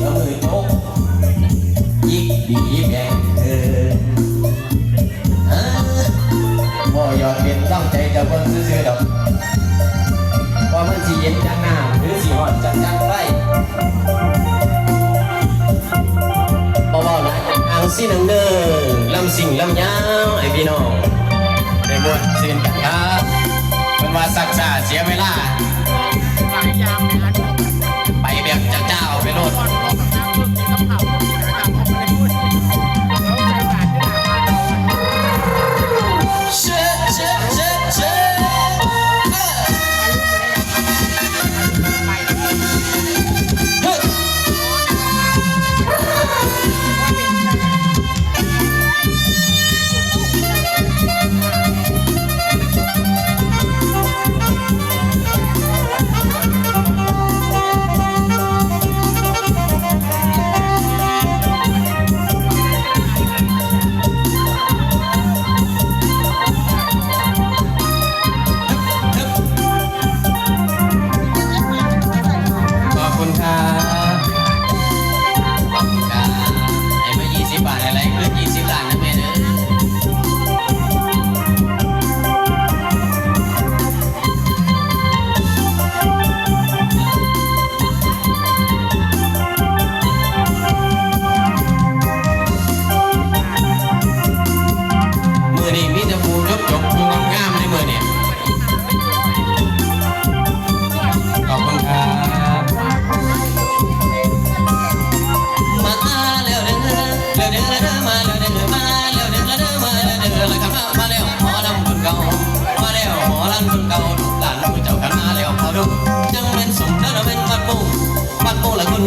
เอามือโต๊ะยิกดีแบ่งเธอบ่ยอดเป็นตั้งใจจะเบิ่งซื่อๆดอกว่ามันสิเย็นจังหน้าหรือสิหอนจังไรบ่บ่นะอังสินังเด้อลำสิ่งลำยาวไอพี่น้องได้บทสิ้นกันครับเป็นว่าสักษาเสียเวลาไปแบบเจ้าไปโลด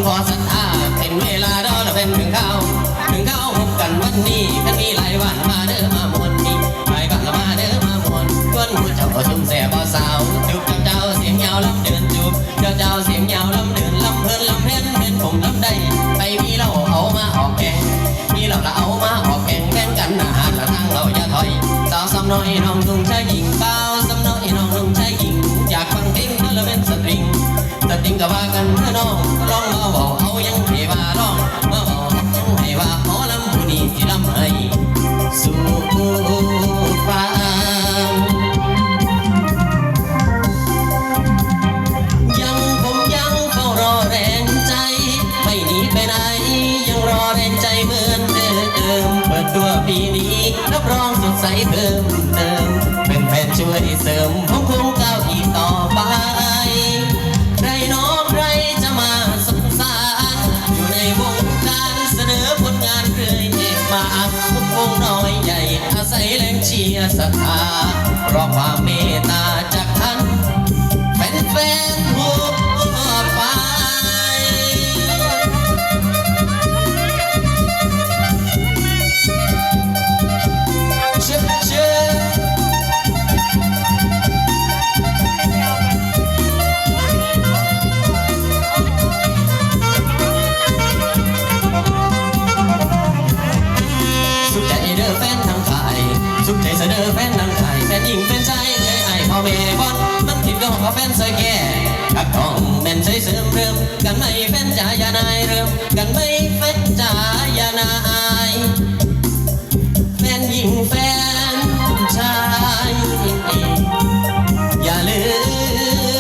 ขอศรัทธาเป็นเวลาดอนเป็นถึงข้าวพบกันวันนี้กันมีหลายวันมาเด้อมามวนนี้ไปบ้านละมาเด้อมามวนชวนผู้เจ้าก็ชุ่มแสบสาวจูบเจ้าเสียงยาวลำเดินจูบเจ้าเสียงยาวลำเดินลำเพลินลำเพลินเป็นผมลำได้ไปมีเราเอามาออกแกงมีเราละเอามาออกแกงแบ่งกันอาหารละทั้งเราอย่าถอยสาวซ้ำน้อยน้องนุ่งชายหญิงเปล่าซ้ำน้อยน้องนุ่งชายหญิงอยากฟังเพลงนั่นละเป็นสตริงก็ว่ากันเถอะน้องลองมาบอกเอายังให้ว่าลองมาบอกยังให้ว่าหมอลำผู้นี้สิลำให้สู่ฟังยังเฝ้ารอแรงใจไม่หนีไปไหนยังรอแรงใจเหมือนเดิมเปิดตัวปีนี้รับรองสดใสเพิ่มเติมเป็นแฟนช่วยเสริมผมคงก้าวอีกต่อไปใครน้องใครจะมาสงสารอยู่ในวงการเสนอผลงานเรื่อยมาทุกวงน้อยใหญ่อาศัยแรงเชียร์ศรัทธารอความเมตตาจากท่านแฟนๆทั่วไปสุขใจเสนอแฟนนางขายแฟนหญิงแฟนชายเลยไอ้พ่อแม่บอลมันผิดก็ของแฟนสวยแก่กักทองแม่นใส่เสริมเริ่มกันไม่แฟนจ๋าอย่านายเริ่มกันไม่แฟนจ๋าอย่านายแฟนหญิงแฟนชายอย่าลื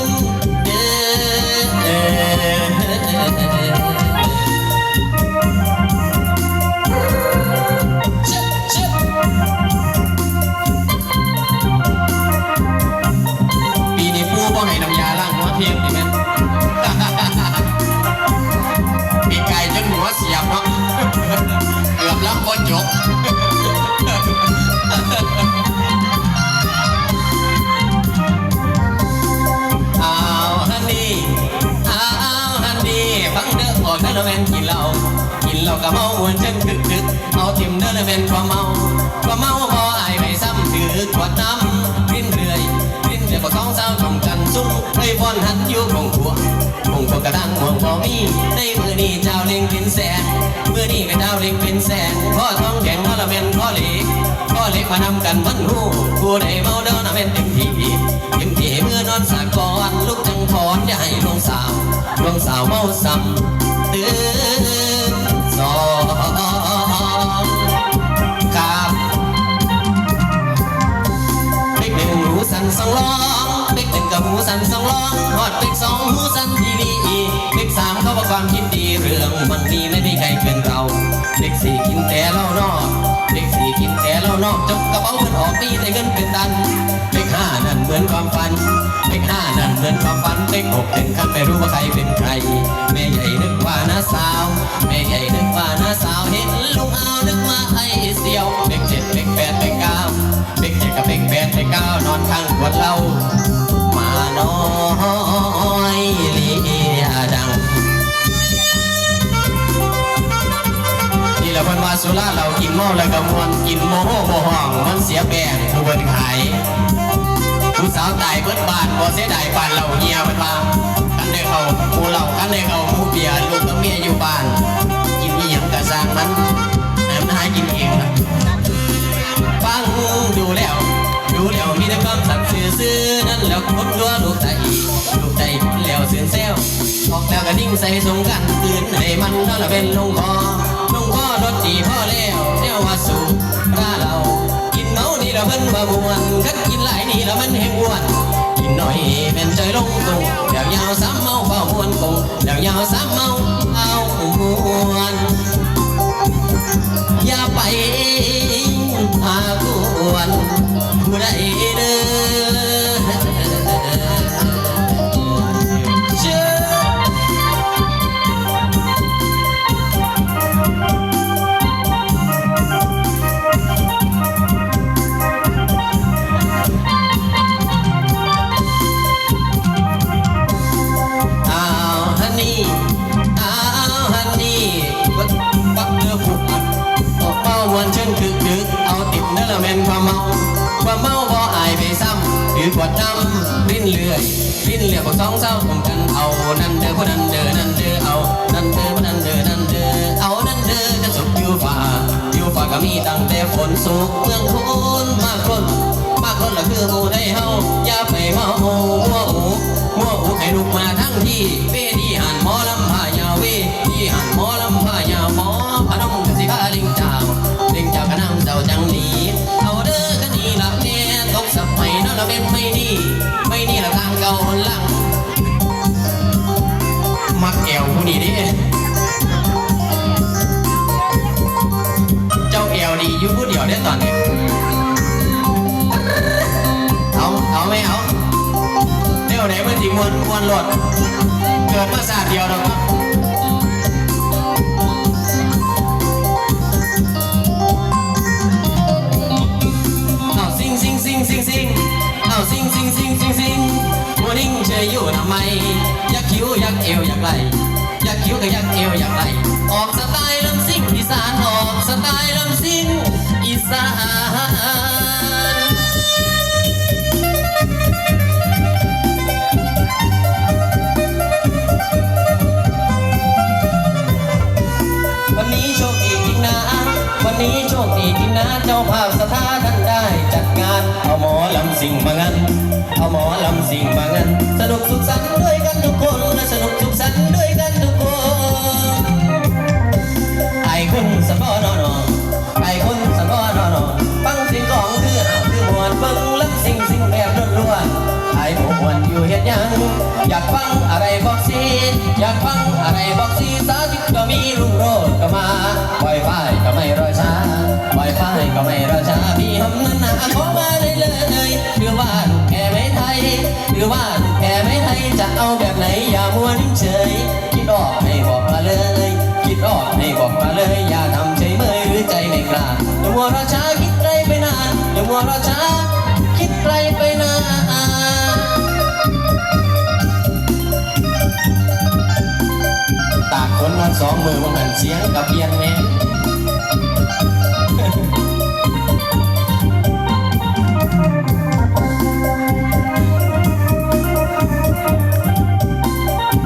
มเด้ให้น้ำยาล้างหัวเพียงดิแม่ปีไก่จนหัวเสียบเนาะเกือบล้ำบนจบเอาฮันนี่ฟังเด้อก่อนนะแม่นกินเหล้าก็เมาวนจนคึกเอาทิมเด้อแม่นความเมาพอไอ้ไปซ้ำถือขวดน้ำรินเรื่อยก็ท้องเศร้าทำกันซุ้มให้บอนหันอยู่คงขวกระดังห่วงบ่มีในมือนี้เจ้าเล็งเป็นแสนมือนี้ก็เจ้าเล็งเป็นแสนพ่อท้องแข็งว่าละแม่นพ่อเล็กมานำกันวันหูผู้ใดเมาเด้อนะแม่นเต็มที่เมื่อนอนสากอนลุกจังถอนอย่าให้ลงสาวเมาซ้ำตื่น สันสองร้องฮอดเป็กสองหูสันทีวีเป็กสามเขาว่าความคิดดีเรื่องบางทีไม่มีใครเกินเราเป็กสี่กินแต่เหล้านอกเป็กสี่กินแต่เหล้านอกจบกระเป๋าเงินออกปีแต่เงินเป็นตันเป็กห้านั่นเหมือนความฝันเป็กห้านั่นเหมือนความฝันเป็กหกถึงขั้นไม่รู้ว่าใครเป็นใครแม่ใหญ่นึกว่าน้าสาวแม่ใหญ่นึกว่าน้าสาวเห็นลุงเอานึกมาไอ้เสียวเป็กเจ็ดเป็กแปดเป็กเก้าเป็กเจ็ดกับเป็กแปดเป็กเก้านอนข้างขวดเหล้ามาน้อยเลียดังนี่แหละพันวาสุราเรากินเมาแล้วก็มวนกินโมโหโมห้องมันเสียแบ่งผู้บริขายผู้สาวตายเบิดบ้านบ่เสียดายบ้านเราเงียมันมากันได้เขาผู้เรากันได้เขาผู้เบียร์ลูกกับเมียอยู่บ้านกินนี่ยังกระสร้างมันแต่มันหากินเองนะฟังดูแล้วมีแต่ความสักซื่อนั่นแล้วคนรัวลูกใจแล้วเสือนเซลออกแล้วก็นิ่งใส่สงกันตื่นให้มันนั่นละเป็นลงคอรถจีพ่อแล้วแนวว่าสูราเรากินเมานี่เราเพิ่นว่ามวนกันกินหลายนี่เรามันแห้งอ้วนกินหน่อยเป็นใจลงตรงเดี๋ยวยาวซ้ำเมาเฝ้ามวนคงเดี๋ยวยาวซ้ำเมาเอามวนอย่าไปหากวนผู้ใดเด้อเอาติดนั่นละแม่นความเมาบ่อายไปซ้ำถือกวดน้ำลิ้นเลื่อยบอกสองเศร้าผมกันเอานั่นเด้อพวกนั้นเด้อนั่นเด้อเอานั่นเด้อพวกนั้นเด้อนั่นเด้อเอานั่นเด้อกันสุกอยู่ฝ่าก็มีตั้งแต่ฝนสุกเมืองคนมากคนละคือหมู่ได้เฮาอย่าไปเมามัวอูให้ลุกมาทั้งที่เวทีหันหมอลำพายาวเวทีหันหมอลำพายาวหมอพนมกสิพาลิงเจ้ากระนำเจ้าจังหนีเอาเด้อกันนี่ละแม่ตกสับไม่นั่นละเป็นไม่นี่ละทางเก่าหนหลังมักแอวผู้นี้ดิเจ้าแอวดีอยู่ผู้เดียวได้ตอนนี้เอาไหมเอาเดี๋ยวไหนมันถึงมวนหลดเกิดมาศาสตร์เดียวหรอกเอาซิงเอาซิงมัวนิ่งเฉยอยู่ทำไมอยากคิ้วอยากเอวอยากไหลอยากคิ้วก็อยากเอวอยากไหลออกสไตล์ลำซิ่งอีสานออกสไตล์ลำซิ่งอีสานวันนี้โชคดีจริงนะเจ้าภาพสถานท่านได้จัดงานเอาหมอลำสิ่งมางั้นสนุกสุขสันต์ด้วยกันทุกคนสนุกสุขสันต์ด้วยกันทุกคนไอ้คนสมอนอนฟังเสียงของคือมวนเบิ้งลำสิ่งแบบล้วนไอ้หมวนอยู่เฮ็ดยังอยากฟังอะไรบอกสิสาธิตก็มีรุ่งโรจน์ก็มาไวไฟก็ไม่รอช้าพี่หำนั้นนะขอมาเลยหรือว่าแค่ไม่ไทยจะเอาแบบไหนอย่ามัวนิ่งเฉยคิดออกให้บอกมาเลยอย่าทำใจเมื่อยหรือใจไม่กล้าอย่ามัวรอช้าคิดไกลไปนานตากคนวันสองมือมันหันเสียงกับเพียนแม่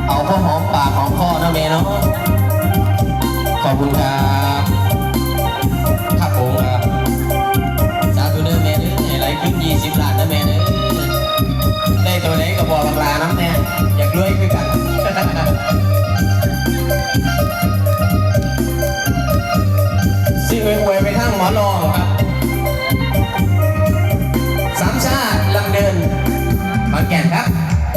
เอาข้อหอมปากหอมคอนะแม่เนาะขอบคุณครับผมครับสาธุเด้อแม่เด้อให้ไหลขึ้น20 ล้านนะแม่เด้อได้ตัวไหนก็บอกลาน้ำแน่อยากรวยคือกันสิเวยไปทั้งหมอลองครับสามชาติลำเดินขอนแก่นครับ